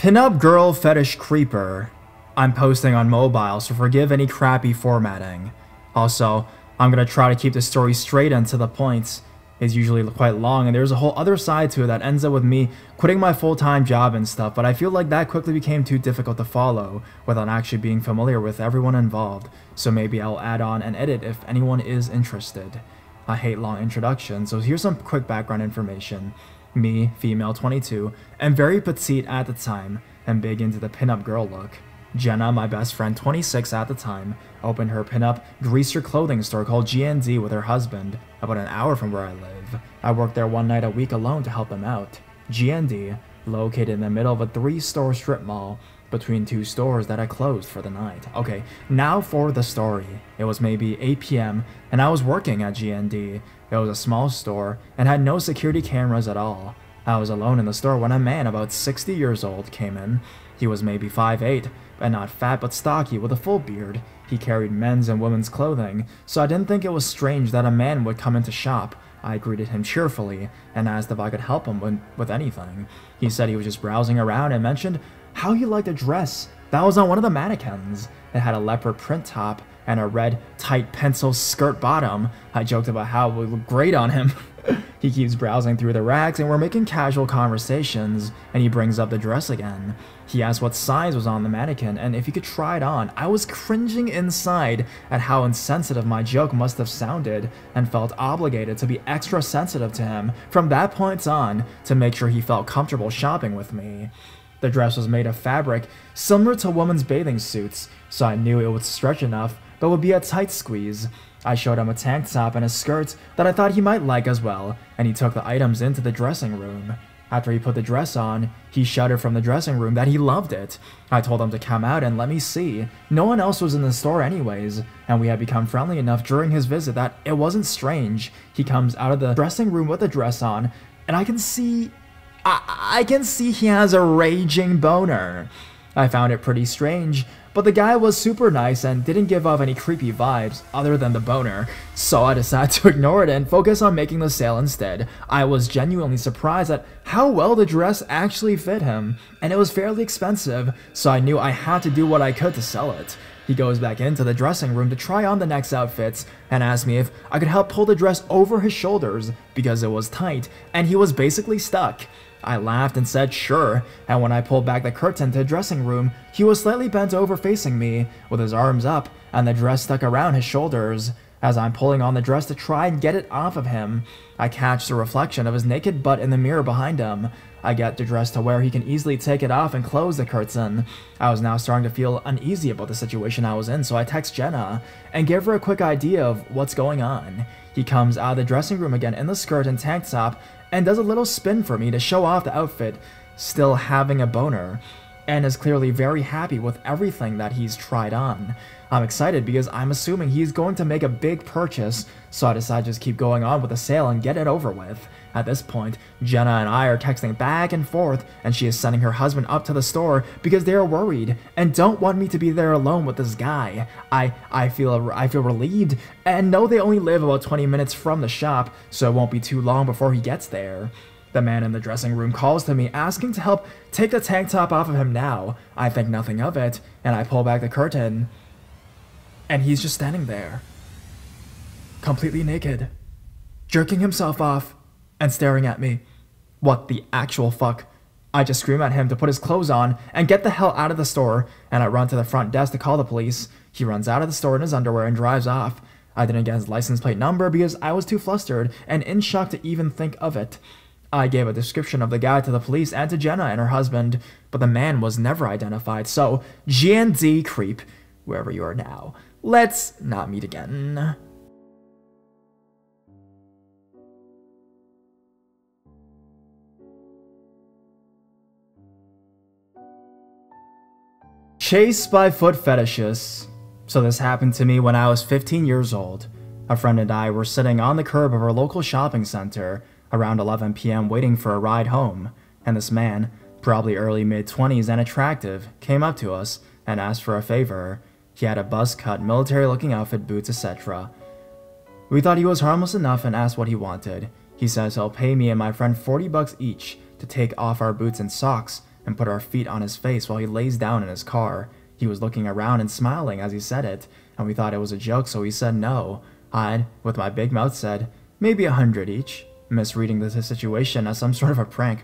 Pinup Girl Fetish Creeper. I'm posting on mobile, so forgive any crappy formatting. Also, I'm gonna try to keep the story straight and to the point. It's usually quite long, and there's a whole other side to it that ends up with me quitting my full-time job and stuff, but I feel like that quickly became too difficult to follow without actually being familiar with everyone involved, so maybe I'll add on and edit if anyone is interested. I hate long introductions, so here's some quick background information. Me, female 22, and very petite at the time, and big into the pinup girl look. Jenna, my best friend 26 at the time, opened her pinup greaser clothing store called G&D with her husband, about an hour from where I live. I worked there one night a week alone to help them out. G&D, located in the middle of a 3-store strip mall, between 2 stores that had closed for the night. Okay, now for the story. It was maybe 8 p.m. and I was working at G&D. It was a small store and had no security cameras at all. I was alone in the store when a man about 60 years old came in. He was maybe 5'8", and not fat but stocky with a full beard. He carried men's and women's clothing, so I didn't think it was strange that a man would come into shop. I greeted him cheerfully and asked if I could help him with anything. He said he was just browsing around and mentioned how he liked a dress that was on one of the mannequins. It had a leopard print top and a red, tight pencil skirt bottom. I joked about how it would look great on him. He keeps browsing through the racks and we're making casual conversations, and he brings up the dress again. He asked what size was on the mannequin and if he could try it on. I was cringing inside at how insensitive my joke must have sounded and felt obligated to be extra sensitive to him from that point on to make sure he felt comfortable shopping with me. The dress was made of fabric similar to women's bathing suits, so I knew it would stretch enough but would be a tight squeeze. I showed him a tank top and a skirt that I thought he might like as well, and he took the items into the dressing room. After he put the dress on, he shouted from the dressing room that he loved it. I told him to come out and let me see. No one else was in the store anyways, and we had become friendly enough during his visit that it wasn't strange. He comes out of the dressing room with the dress on, and I can see he has a raging boner. I found it pretty strange, but the guy was super nice and didn't give off any creepy vibes other than the boner, so I decided to ignore it and focus on making the sale instead. I was genuinely surprised at how well the dress actually fit him, and it was fairly expensive, so I knew I had to do what I could to sell it. He goes back into the dressing room to try on the next outfits and asked me if I could help pull the dress over his shoulders because it was tight and he was basically stuck. I laughed and said sure, and when I pulled back the curtain to the dressing room, he was slightly bent over facing me, with his arms up, and the dress stuck around his shoulders. As I'm pulling on the dress to try and get it off of him, I catch the reflection of his naked butt in the mirror behind him. I get the dress to where he can easily take it off and close the curtain. I was now starting to feel uneasy about the situation I was in, so I text Jenna and give her a quick idea of what's going on. He comes out of the dressing room again in the skirt and tank top and does a little spin for me to show off the outfit, still having a boner, and is clearly very happy with everything that he's tried on. I'm excited because I'm assuming he's going to make a big purchase, so I decide to just keep going on with the sale and get it over with. At this point, Jenna and I are texting back and forth, and she is sending her husband up to the store because they are worried and don't want me to be there alone with this guy. I feel relieved and know they only live about 20 minutes from the shop, so it won't be too long before he gets there. The man in the dressing room calls to me asking to help take the tank top off of him now. I think nothing of it, and I pull back the curtain, and he's just standing there, completely naked, jerking himself off and staring at me. What the actual fuck? I just scream at him to put his clothes on and get the hell out of the store, and I run to the front desk to call the police. He runs out of the store in his underwear and drives off. I didn't get his license plate number because I was too flustered and in shock to even think of it. I gave a description of the guy to the police and to Jenna and her husband, but the man was never identified, so G&D creep, wherever you are now, let's not meet again. Chased by foot fetishists. So this happened to me when I was 15 years old. A friend and I were sitting on the curb of our local shopping center around 11 p.m. waiting for a ride home, and this man, probably early mid-20s and attractive, came up to us and asked for a favor. He had a buzz-cut, military-looking outfit, boots, etc. We thought he was harmless enough and asked what he wanted. He says he'll pay me and my friend $40 each to take off our boots and socks and put our feet on his face while he lays down in his car. He was looking around and smiling as he said it, and we thought it was a joke, so we said no. I'd, with my big mouth, said, maybe 100 each, misreading the situation as some sort of a prank.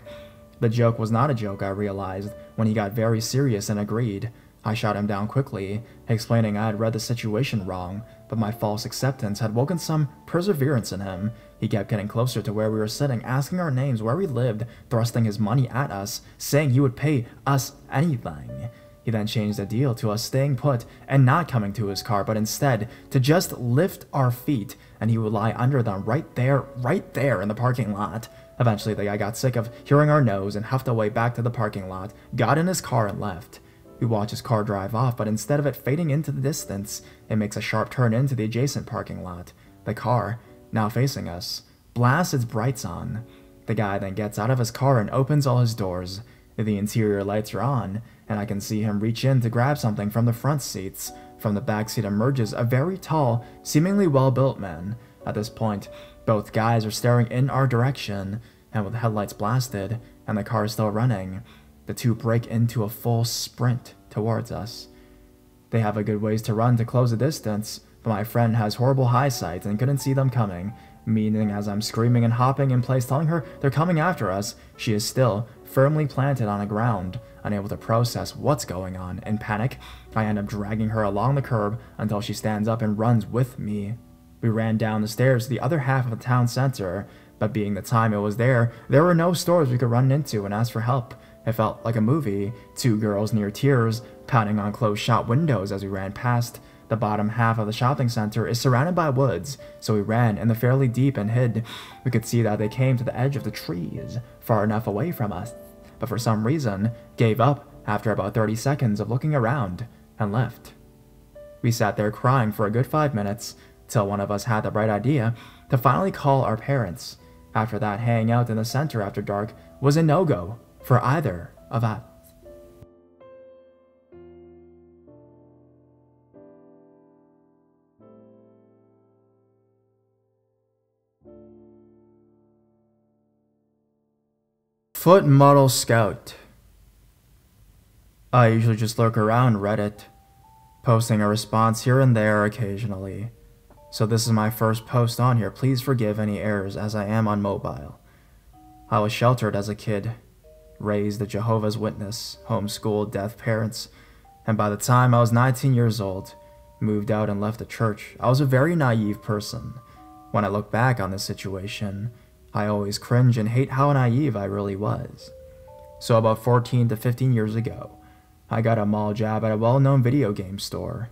The joke was not a joke, I realized, when he got very serious and agreed. I shot him down quickly, explaining I had read the situation wrong, but my false acceptance had woken some perseverance in him. He kept getting closer to where we were sitting, asking our names, where we lived, thrusting his money at us, saying he would pay us anything. He then changed the deal to us staying put and not coming to his car, but instead to just lift our feet, and he would lie under them right there in the parking lot. Eventually, the guy got sick of hearing our nose and huffed away back to the parking lot, got in his car, and left. We watch his car drive off, but instead of it fading into the distance, it makes a sharp turn into the adjacent parking lot. The car, now facing us, blasts its brights on. The guy then gets out of his car and opens all his doors. The interior lights are on, and I can see him reach in to grab something from the front seats. From the back seat emerges a very tall, seemingly well-built man. At this point, both guys are staring in our direction, and with the headlights blasted and the car still running, the two break into a full sprint towards us. They have a good ways to run to close the distance, but my friend has horrible eyesight and couldn't see them coming, meaning as I'm screaming and hopping in place telling her they're coming after us, she is still firmly planted on the ground, unable to process what's going on. In panic, I end up dragging her along the curb until she stands up and runs with me. We ran down the stairs to the other half of the town center, but being the time it was there were no stores we could run into and ask for help. It felt like a movie, two girls near tears, pounding on closed shop windows as we ran past. The bottom half of the shopping center is surrounded by woods, so we ran in the fairly deep and hid. We could see that they came to the edge of the trees, far enough away from us, but for some reason, gave up after about 30 seconds of looking around, and left. We sat there crying for a good 5 minutes, till one of us had the bright idea to finally call our parents. After that, hanging out in the center after dark was a no-go for either of us. Foot Model Scout. I usually just lurk around Reddit, posting a response here and there occasionally. So this is my first post on here. Please forgive any errors as I am on mobile. I was sheltered as a kid, raised a Jehovah's Witness, homeschooled deaf parents, and by the time I was 19 years old, moved out and left the church. I was a very naive person. When I look back on this situation, I always cringe and hate how naive I really was. So about 14 to 15 years ago, I got a mall job at a well-known video game store.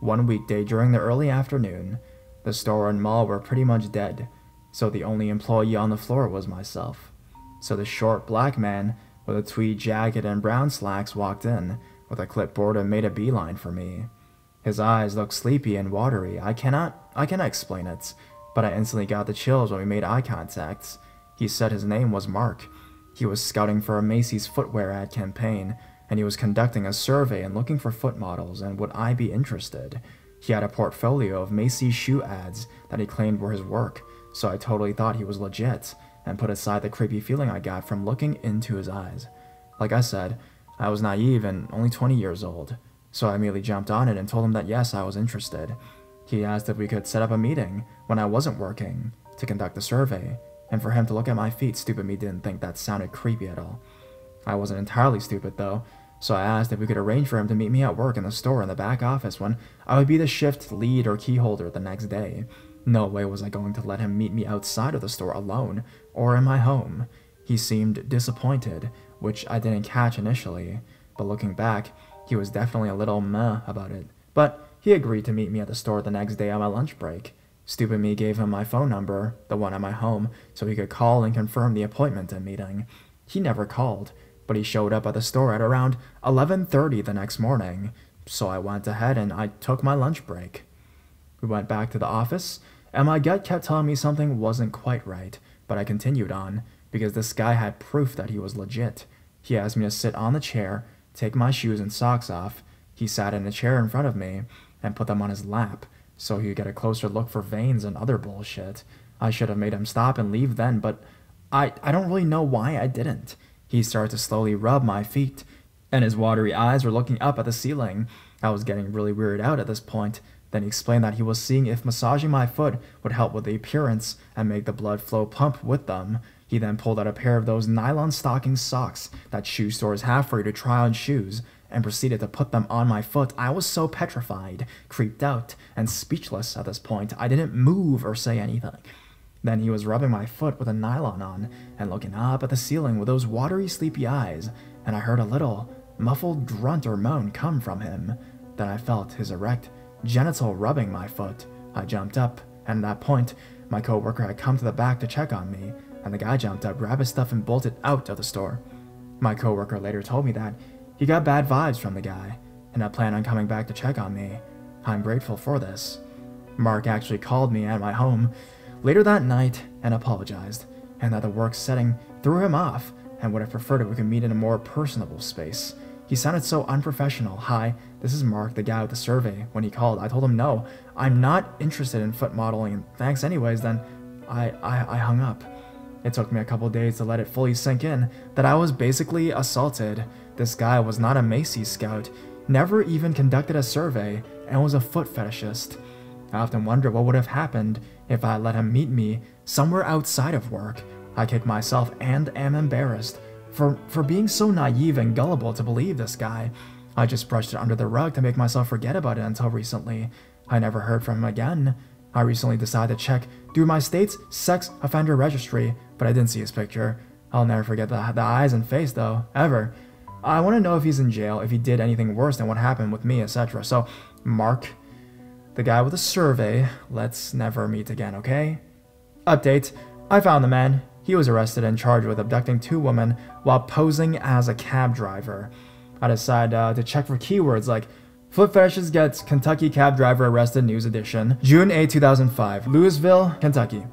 One weekday during the early afternoon, the store and mall were pretty much dead, so the only employee on the floor was myself. So the short black man with a tweed jacket and brown slacks walked in with a clipboard and made a beeline for me. His eyes looked sleepy and watery. I cannot explain it, but I instantly got the chills when we made eye contact. He said his name was Mark. He was scouting for a Macy's footwear ad campaign, and he was conducting a survey and looking for foot models, and would I be interested? He had a portfolio of Macy's shoe ads that he claimed were his work, so I totally thought he was legit, and put aside the creepy feeling I got from looking into his eyes. Like I said, I was naive and only 20 years old, so I immediately jumped on it and told him that yes, I was interested. He asked if we could set up a meeting when I wasn't working to conduct the survey, and for him to look at my feet. Stupid me didn't think that sounded creepy at all. I wasn't entirely stupid though, so I asked if we could arrange for him to meet me at work in the store in the back office when I would be the shift lead or key holder the next day. No way was I going to let him meet me outside of the store alone, or in my home. He seemed disappointed, which I didn't catch initially, but looking back, he was definitely a little meh about it. But he agreed to meet me at the store the next day on my lunch break. Stupid me gave him my phone number, the one at my home, so he could call and confirm the appointment and meeting. He never called, but he showed up at the store at around 11:30 the next morning, so I went ahead and I took my lunch break. We went back to the office, and my gut kept telling me something wasn't quite right, but I continued on, because this guy had proof that he was legit. He asked me to sit on the chair, take my shoes and socks off. He sat in a chair in front of me, and put them on his lap, so he could get a closer look for veins and other bullshit. I should have made him stop and leave then, but I don't really know why I didn't. He started to slowly rub my feet, and his watery eyes were looking up at the ceiling. I was getting really weirded out at this point. Then he explained that he was seeing if massaging my foot would help with the appearance and make the blood flow pump with them. He then pulled out a pair of those nylon stocking socks that shoe stores have for you to try on shoes and proceeded to put them on my foot. I was so petrified, creeped out, and speechless at this point. I didn't move or say anything. Then he was rubbing my foot with a nylon on and looking up at the ceiling with those watery, sleepy eyes, and I heard a little, muffled grunt or moan come from him. Then I felt his erect genital rubbing my foot. I jumped up, and at that point, my co-worker had come to the back to check on me, and the guy jumped up, grabbed his stuff, and bolted out of the store. My co-worker later told me that he got bad vibes from the guy, and had planned on coming back to check on me. I'm grateful for this. Mark actually called me at my home later that night and apologized, and that the work setting threw him off and would have preferred if we could meet in a more personable space. He sounded so unprofessional. "Hi, this is Mark, the guy with the survey." When he called, I told him no, I'm not interested in foot modeling, and thanks anyways. Then I hung up. It took me a couple days to let it fully sink in that I was basically assaulted. This guy was not a Macy's scout, never even conducted a survey, and was a foot fetishist. I often wonder what would have happened if I let him meet me somewhere outside of work. I kick myself and am embarrassed for being so naive and gullible to believe this guy. I just brushed it under the rug to make myself forget about it until recently. I never heard from him again. I recently decided to check through my state's sex offender registry, but I didn't see his picture. I'll never forget the eyes and face though, ever. I want to know if he's in jail, if he did anything worse than what happened with me, etc. So, Mark, the guy with the survey, let's never meet again, okay? Update. I found the man. He was arrested and charged with abducting 2 women while posing as a cab driver. I decided to check for keywords like foot fetishes gets Kentucky cab driver arrested, news edition. June 8, 2005, Louisville, Kentucky.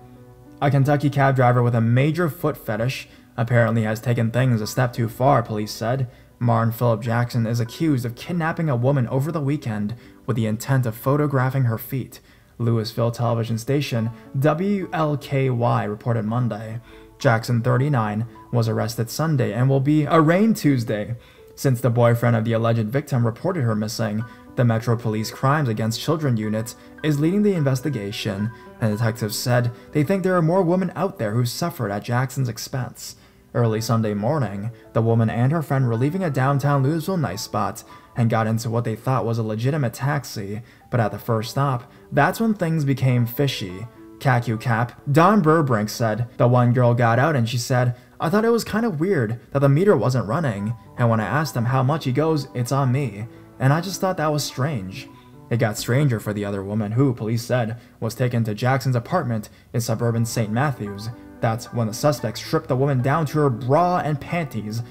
A Kentucky cab driver with a major foot fetish apparently has taken things a step too far, police said. Martin Philip Jackson is accused of kidnapping a woman over the weekend with the intent of photographing her feet. Louisville television station WLKY reported Monday. Jackson, 39, was arrested Sunday and will be arraigned Tuesday. Since the boyfriend of the alleged victim reported her missing, the Metro Police Crimes Against Children Unit is leading the investigation, and detectives said they think there are more women out there who suffered at Jackson's expense. Early Sunday morning, the woman and her friend were leaving a downtown Louisville night spot and got into what they thought was a legitimate taxi, but at the first stop, that's when things became fishy. CACU Cap, Don Burbrink said, the one girl got out and she said, "I thought it was kind of weird that the meter wasn't running, and when I asked him how much he goes, it's on me, and I just thought that was strange." It got stranger for the other woman who, police said, was taken to Jackson's apartment in suburban St. Matthews. That's when the suspects stripped the woman down to her bra and panties,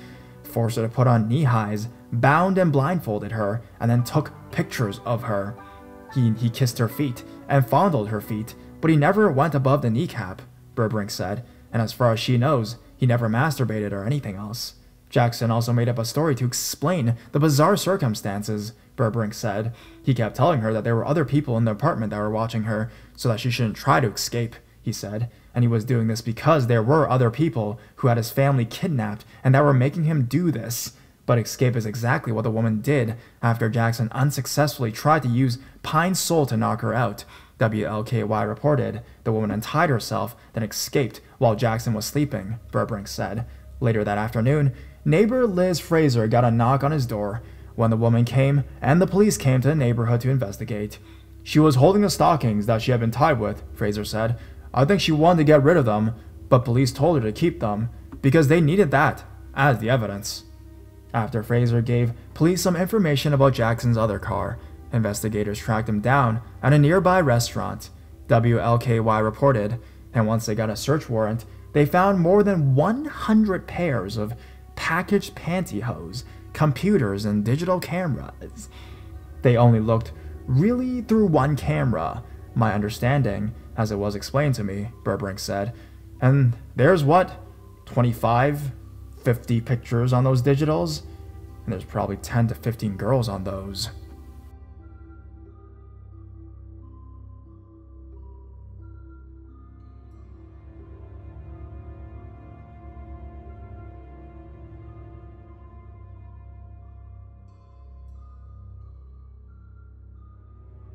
forced her to put on knee-highs, bound and blindfolded her, and then took pictures of her. He kissed her feet and fondled her feet, but he never went above the kneecap, Burbrink said, and as far as she knows, he never masturbated or anything else. Jackson also made up a story to explain the bizarre circumstances, Burbrink said. He kept telling her that there were other people in the apartment that were watching her, so that she shouldn't try to escape, he said, and he was doing this because there were other people who had his family kidnapped and that were making him do this. But escape is exactly what the woman did after Jackson unsuccessfully tried to use Pine Sol to knock her out. WLKY reported the woman untied herself, then escaped while Jackson was sleeping, Burbrink said. Later that afternoon, neighbor Liz Fraser got a knock on his door when the woman came and the police came to the neighborhood to investigate. She was holding the stockings that she had been tied with, Fraser said. I think she wanted to get rid of them, but police told her to keep them because they needed that as the evidence. After Fraser gave police some information about Jackson's other car, investigators tracked him down at a nearby restaurant, WLKY reported, and once they got a search warrant, they found more than 100 pairs of packaged pantyhose, computers, and digital cameras. They only looked really through one camera, my understanding, as it was explained to me, Burbrink said. And there's what? 25, 50 pictures on those digitals? And there's probably 10 to 15 girls on those.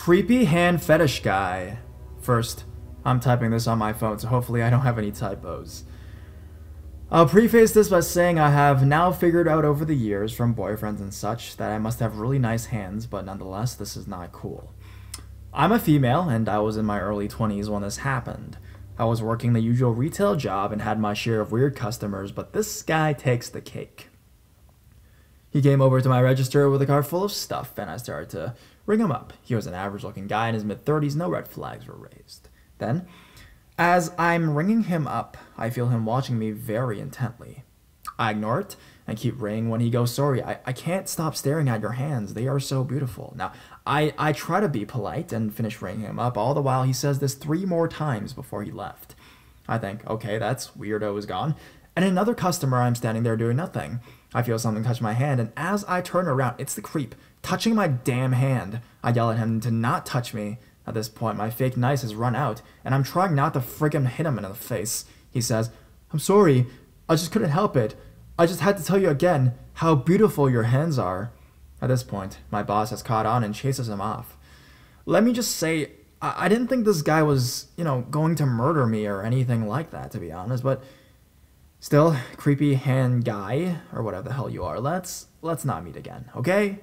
Creepy hand fetish guy. First, I'm typing this on my phone, so hopefully I don't have any typos. I'll preface this by saying I have now figured out over the years from boyfriends and such that I must have really nice hands, but nonetheless, this is not cool. I'm a female, and I was in my early 20s when this happened. I was working the usual retail job and had my share of weird customers, but this guy takes the cake. He came over to my register with a cart full of stuff, and I started to ring him up. He was an average-looking guy in his mid-30s, no red flags were raised. Then, as I'm ringing him up, I feel him watching me very intently. I ignore it and keep ringing when he goes, sorry, I can't stop staring at your hands. They are so beautiful. Now, I try to be polite and finish ringing him up, all the while he says this 3 more times before he left. I think, okay, that's weirdo is gone. And another customer, I'm standing there doing nothing. I feel something touch my hand, and as I turn around, it's the creep, touching my damn hand. I yell at him to not touch me. At this point, my fake nice has run out, and I'm trying not to friggin' hit him in the face. He says, I'm sorry, I just couldn't help it. I just had to tell you again how beautiful your hands are. At this point, my boss has caught on and chases him off. Let me just say, I didn't think this guy was, going to murder me or anything like that, to be honest, but still, creepy hand guy, or whatever the hell you are, let's not meet again, okay?